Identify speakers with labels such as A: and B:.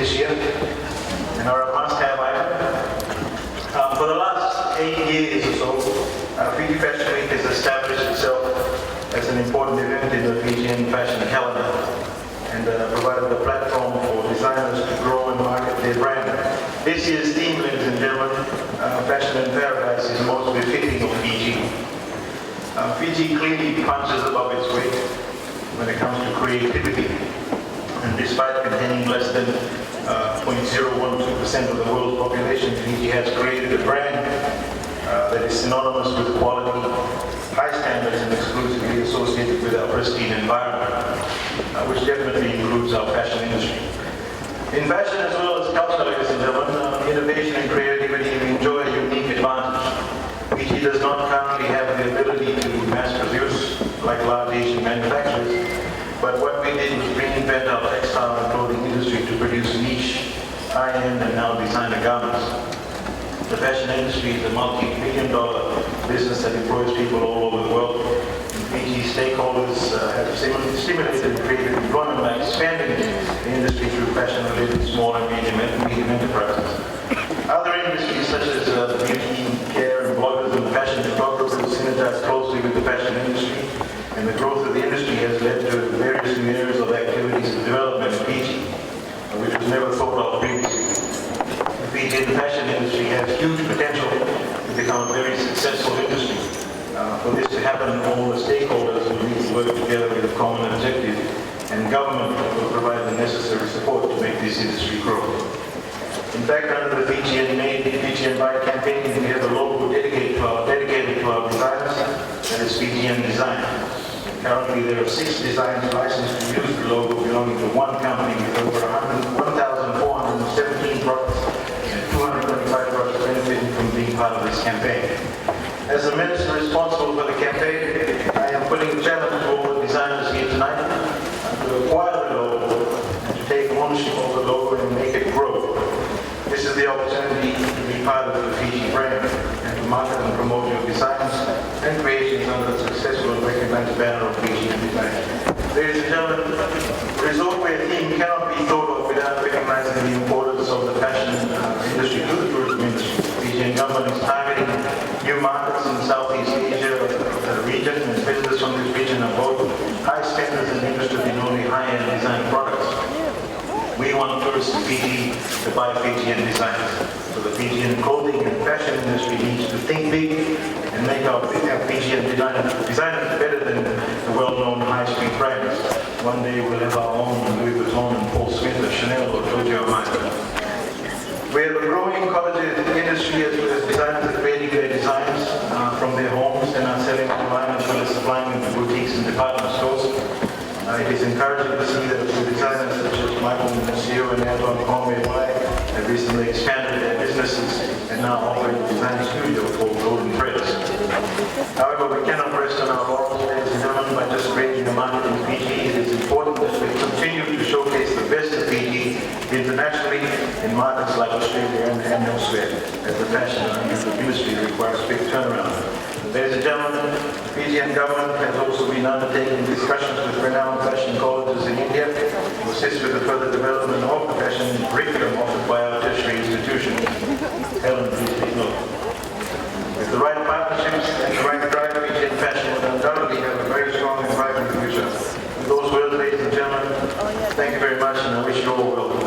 A: this year and are a must-have item. For the last 8 years or so, Fiji Fashion Week has established itself as an important event in the Fijian fashion calendar and provided a platform for designers to grow and market their brand. This year's theme, ladies and gentlemen, Fashion in Paradise, is most befitting of Fiji. Fiji clearly punches above its weight when it comes to creativity, and despite containing less than 0.012% of the world's population, Fiji has created a brand that is synonymous with quality, high standards, and exclusively associated with our pristine environment, which definitely includes our fashion industry. In fashion as well as culture, ladies and gentlemen, innovation and creativity enjoy a unique advantage. Fiji does not currently have the ability to mass produce like large Asian manufacturers, but what we did was reinvent our textile and clothing industry to produce niche, high-end, and now designer garments. The fashion industry is a multi-billion-dollar business that employs people all over the world. Fiji stakeholders have stimulated and created employment by expanding the industry through fashion-related small and medium enterprises. Other industries such as beauty, care, and bloggers and fashion photographers synergize closely with the fashion industry, and the growth of the industry has led to various new areas of activities and development in Fiji, which was never thought of previously. The Fijian fashion industry has huge potential to become a very successful industry. For this to happen, all the stakeholders will need to work together with a common objective, and government will provide the necessary support to make this industry grow. In fact, under the Fijian Made, Fijian Buy campaign, we have a logo dedicated to our designers, that is Fijian Design. Currently, there are 6 designers licensed to use the logo belonging to one company with over 1,417 products and 225 products benefiting from being part of this campaign. As the minister responsible for the campaign, I am putting a challenge to all the designers here tonight to acquire the logo and to take ownership of the logo and make it grow. This is the opportunity to be part of the Fiji brand and to market and promote your designs and creations under the successful and recognized banner of Fijian design. Ladies and gentlemen, the resort wear theme cannot be thought of without recognizing the importance of the fashion industry to the tourism industry. The Fijian government is targeting new markets in Southeast Asia region, and visitors from this region are both high spenders and interested in only high-end design products. We want tourists to Fiji to buy Fijian designs. So the Fijian clothing and fashion industry needs to think big and make our Fijian designers better than the well-known high-street brands. One day we'll have our own Louis Vuitton and Paul Smith or Chanel or Giorgio Armani. We have a growing cottage industry as well as designers are creating their designs from their homes and are selling online as well as supplying them to boutiques and department stores. It is encouraging to see that the designers such as Michael Monsieur and Anton Conway have recently expanded their businesses and now operate a design studio called Golden Threads. However, we cannot rest on our laurels, ladies and gentlemen, by just creating the market in Fiji. It is important that we continue to showcase the best of Fiji internationally in markets like Australia and elsewhere, as the fashion industry requires quick turnaround. Ladies and gentlemen, the Fijian government has also been undertaking discussions with renowned fashion colleges in India to assist with the further development of the fashion curriculum offered by our tertiary institutions. Helen, please take note. With the right partnerships and the right drive, Fijian fashion will undoubtedly have a very strong and vibrant future. With those words, ladies and gentlemen, thank you very much, and I wish you all well.